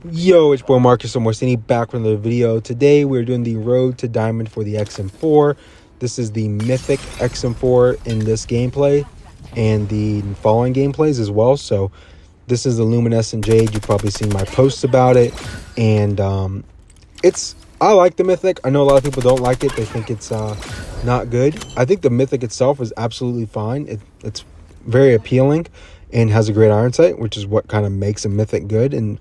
Yo, it's boy Marcus Morsini back from the video. Today we're doing the road to diamond for the XM4. This is the mythic XM4 in this gameplay and the following gameplays as well. So this is the luminescent jade. You've probably seen my posts about it, and I like the mythic. I know a lot of people don't like it. They think it's not good. I think the mythic itself is absolutely fine. It's very appealing and has a great iron sight, which is what kind of makes a mythic good. And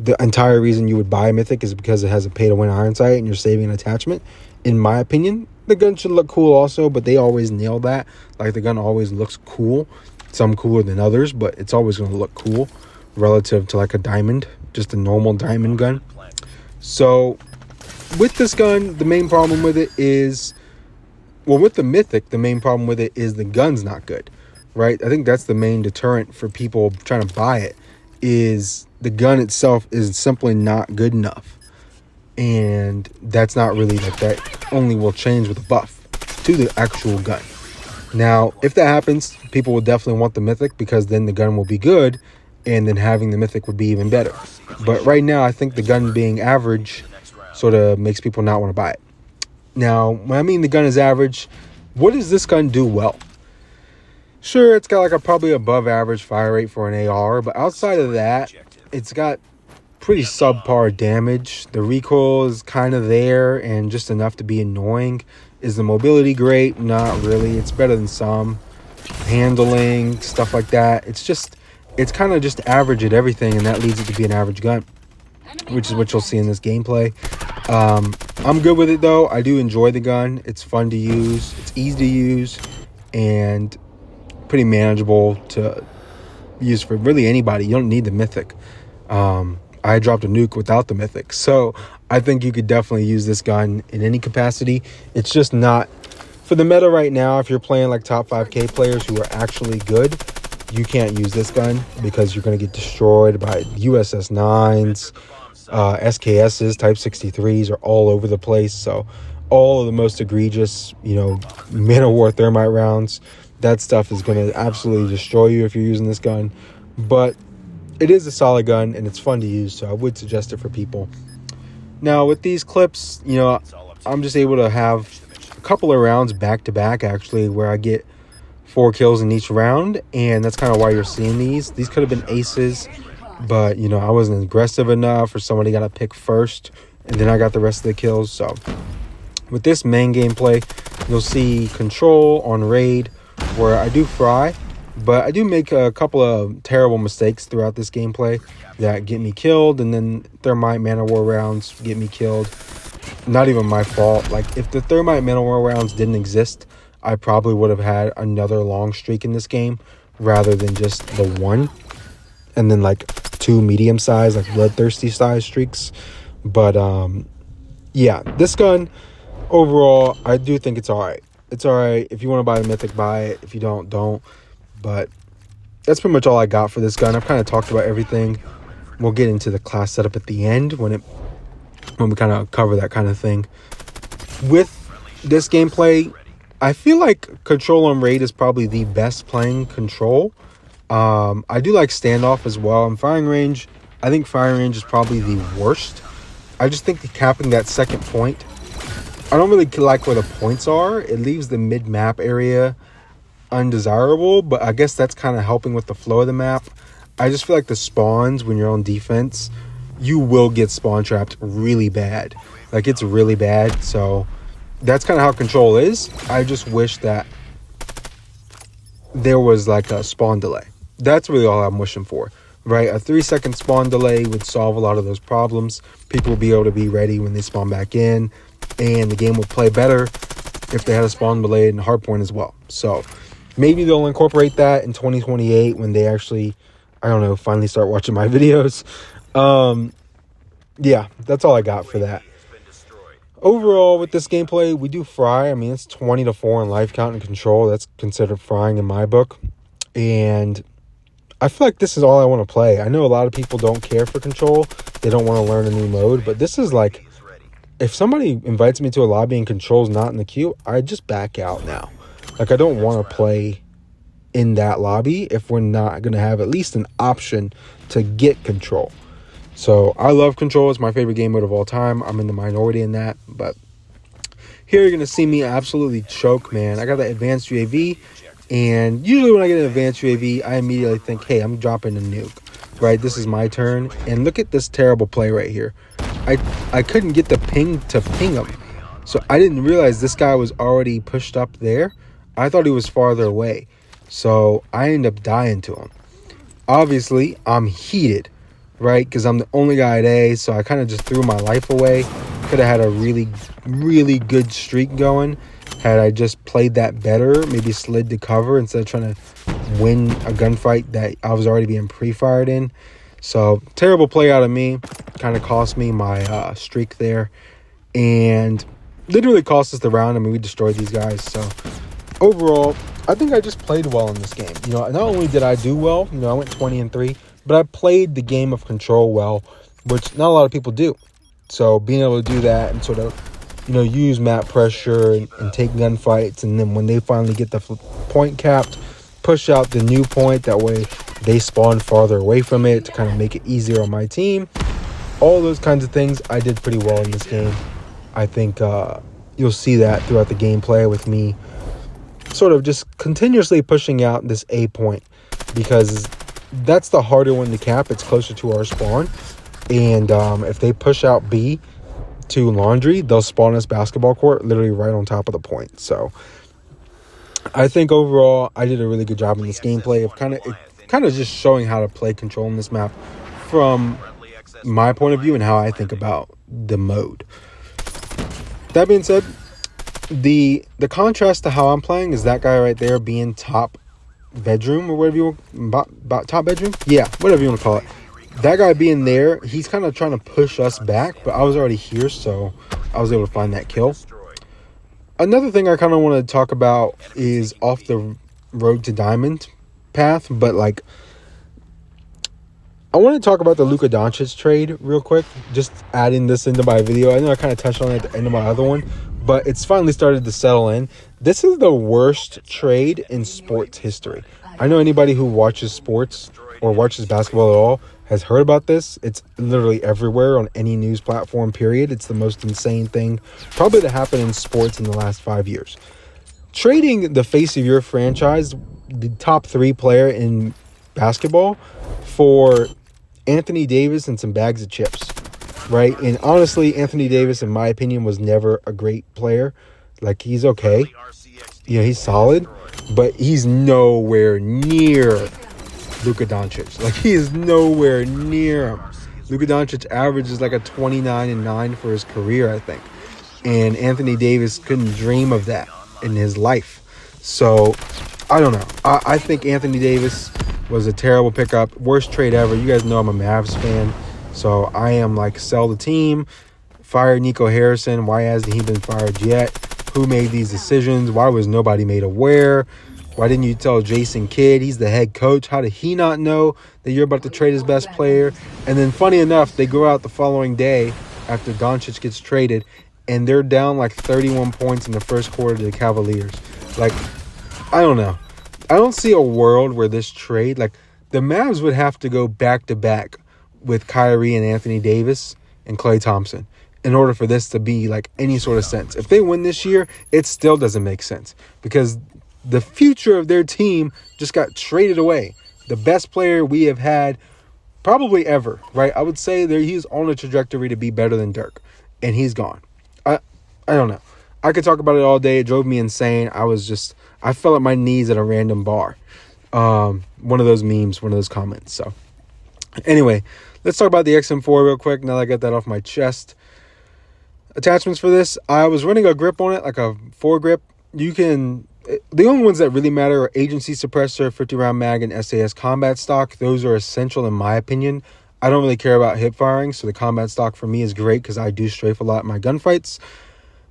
the entire reason you would buy a mythic is because it has a pay-to-win iron sight and you're saving an attachment. In my opinion, the gun should look cool also, but they always nail that. Like, the gun always looks cool. Some cooler than others, but it's always going to look cool relative to like a diamond, just a normal diamond gun. So with this gun, the main problem with it is, well, with the mythic, the main problem with it is the gun's not good, right? I think that's the main deterrent for people trying to buy it, is the gun itself is simply not good enough. And that's not really like that, only will change with a buff to the actual gun. Now, if that happens, people will definitely want the mythic, because then the gun will be good, and then having the mythic would be even better. But right now, I think the gun being average sort of makes people not want to buy it. Now, when I mean the gun is average, what does this gun do well? Sure, it's got like a probably above average fire rate for an AR, but outside of that, it's got pretty subpar damage. The recoil is kind of there and just enough to be annoying. Is the mobility great? Not really. It's better than some. Handling, stuff like that. It's kind of just average at everything, and that leads it to be an average gun, which is what you'll see in this gameplay. I'm good with it though. I do enjoy the gun. It's fun to use. It's easy to use and pretty manageable to use for really anybody. You don't need the mythic. I dropped a nuke without the mythic, so I think you could definitely use this gun in any capacity. It's just not for the meta right now. If you're playing like top 5k players who are actually good, you can't use this gun because you're going to get destroyed by USS 9s, SKSs, Type 63s are all over the place. So all of the most egregious, Man of War thermite rounds, that stuff is going to absolutely destroy you if you're using this gun. But it is a solid gun and it's fun to use, so I would suggest it for people. Now with these clips, I'm just able to have a couple of rounds back to back, actually, where I get 4 kills in each round, and that's kind of why you're seeing these. These could have been aces, but I wasn't aggressive enough, or somebody got to pick first, and then I got the rest of the kills. So with this main gameplay, you'll see control on raid, where I do fry, but I do make a couple of terrible mistakes throughout this gameplay that get me killed, and then thermite Man of War rounds get me killed. Not even my fault. Like, if the thermite Man of War rounds didn't exist, I probably would have had another long streak in this game rather than just the one, and then like 2 medium-sized, like bloodthirsty size streaks. But yeah, this gun overall, I do think it's all right. It's all right. If you want to buy the mythic, buy it. If you don't. But that's pretty much all I got for this gun. I've kind of talked about everything. We'll get into the class setup at the end when we kind of cover that kind of thing. With this gameplay, I feel like control on raid is probably the best playing control. I do like standoff as well. And firing range, I think firing range is probably the worst. I just think capping that second point, I don't really like where the points are. It leaves the mid-map area undesirable, but I guess that's kind of helping with the flow of the map. I just feel like the spawns, when you're on defense, you will get spawn trapped really bad. Like, it's really bad. So that's kind of how control is. I just wish that there was like a spawn delay. That's really all I'm wishing for, right? A 3-second spawn delay would solve a lot of those problems. People will be able to be ready when they spawn back in, and the game will play better if they had a spawn delay and hardpoint as well. So maybe they'll incorporate that in 2028 when they actually, finally start watching my videos. Yeah, that's all I got for that. Overall, with this gameplay, we do fry. I mean, it's 20-4 in life count and control. That's considered frying in my book. And I feel like this is all I want to play. I know a lot of people don't care for control. They don't want to learn a new mode. But this is like, if somebody invites me to a lobby and control's not in the queue, I just back out now. Like, I don't want to play in that lobby if we're not going to have at least an option to get control. So I love Control. It's my favorite game mode of all time. I'm in the minority in that, but here you're going to see me absolutely choke, man. I got the advanced UAV, and usually when I get an advanced UAV, I immediately think, hey, I'm dropping a nuke, right? This is my turn, and look at this terrible play right here. I couldn't get the ping to ping him, so I didn't realize this guy was already pushed up there. I thought he was farther away, so I ended up dying to him. Obviously, I'm heated, right? Because I'm the only guy at A, so I kind of just threw my life away. Could have had a really, really good streak going had I just played that better, maybe slid to cover instead of trying to win a gunfight that I was already being pre-fired in. So, terrible play out of me. Kind of cost me my streak there. And literally cost us the round. I mean, we destroyed these guys. So, overall, I think I just played well in this game. You know, not only did I do well, you know, I went 20-3, but I played the game of Control well, which not a lot of people do. So being able to do that and sort of, you know, use map pressure and take gunfights, and then when they finally get the point capped, push out the new point. That way they spawn farther away from it to kind of make it easier on my team. All those kinds of things I did pretty well in this game. I think you'll see that throughout the gameplay with me sort of just continuously pushing out this A point, because that's the harder one to cap. It's closer to our spawn. And if they push out B to Laundry, they'll spawn us basketball court literally right on top of the point. So I think overall I did a really good job in this gameplay of kind of just showing how to play Control in this map from my point of view and how I think about the mode. That being said, the contrast to how I'm playing is that guy right there being top bedroom or whatever you want, top bedroom? Yeah, whatever you want to call it. That guy being there, he's kind of trying to push us back, but I was already here, so I was able to find that kill. Another thing I kind of want to talk about is off the road to diamond path, but like I want to talk about the Luka Doncic trade real quick, just adding this into my video. I know I kind of touched on it at the end of my other one, but it's finally started to settle in. This is the worst trade in sports history. I know anybody who watches sports or watches basketball at all has heard about this. It's literally everywhere on any news platform, period. It's the most insane thing probably to happen in sports in the last 5 years. Trading the face of your franchise, the top 3 player in basketball, for Anthony Davis and some bags of chips, right? And honestly, Anthony Davis, in my opinion, was never a great player. Like, he's okay. Yeah, he's solid, but he's nowhere near Luka Doncic. Like, he is nowhere near him. Luka Doncic averages like a 29-9 for his career, I think. And Anthony Davis couldn't dream of that in his life. So, I don't know. I think Anthony Davis was a terrible pickup. Worst trade ever. You guys know I'm a Mavs fan. So, I am like, sell the team. Fire Nico Harrison. Why hasn't he been fired yet? Who made these decisions? Why was nobody made aware? Why didn't you tell Jason Kidd? He's the head coach. How did he not know that you're about to trade his best player? And then funny enough, they go out the following day after Doncic gets traded, and they're down like 31 points in the first quarter to the Cavaliers. Like, I don't know. I don't see a world where this trade, like, the Mavs would have to go back-to-back with Kyrie and Anthony Davis and Klay Thompson in order for this to be like any sort of sense. If they win this year, it still doesn't make sense because the future of their team just got traded away. The best player we have had probably ever, right? I would say that he's on a trajectory to be better than Dirk, and he's gone. I don't know. I could talk about it all day. It drove me insane. I fell at my knees at a random bar. One of those memes, one of those comments. So anyway, let's talk about the XM4 real quick. Now that I get that off my chest. Attachments for this, I was running a grip on it, like a 4-grip. The only ones that really matter are agency suppressor, 50-round mag, and SAS combat stock. Those are essential in my opinion. I don't really care about hip firing, so the combat stock for me is great because I do strafe a lot in my gunfights.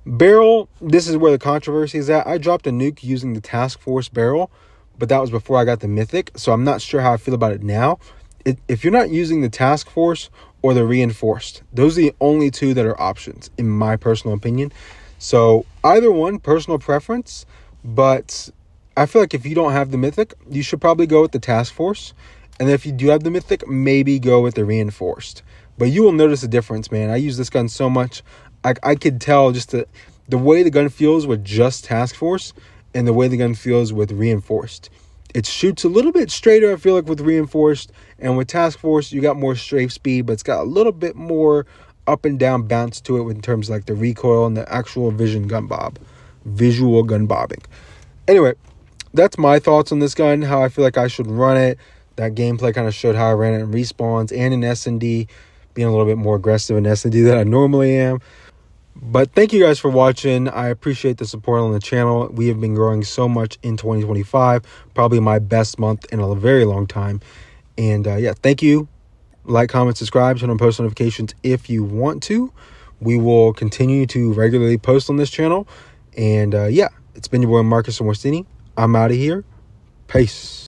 Barrel, this is where the controversy is at. I dropped a nuke using the Task Force barrel, but that was before I got the Mythic, so I'm not sure how I feel about it now. If you're not using the Task Force or the Reinforced, those are the only two that are options, in my personal opinion. So either one, personal preference, but I feel like if you don't have the Mythic, you should probably go with the Task Force. And if you do have the Mythic, maybe go with the Reinforced. but you will notice a difference, man. I use this gun so much. I could tell just the way the gun feels with just Task Force and the way the gun feels with Reinforced. It shoots a little bit straighter, I feel like, with Reinforced, and with Task Force, you got more strafe speed, but it's got a little bit more up and down bounce to it in terms of like the recoil and the actual visual gun bobbing. Anyway, that's my thoughts on this gun, how I feel like I should run it. That gameplay kind of showed how I ran it in respawns and in S&D, being a little bit more aggressive in S&D than I normally am. But thank you guys for watching. I appreciate the support on the channel. We have been growing so much in 2025, probably my best month in a very long time. And yeah, thank you. Like, comment, subscribe, turn on post notifications if you want to. We will continue to regularly post on this channel. And yeah, it's been your boy Marcus Morstini. I'm out of here. Peace.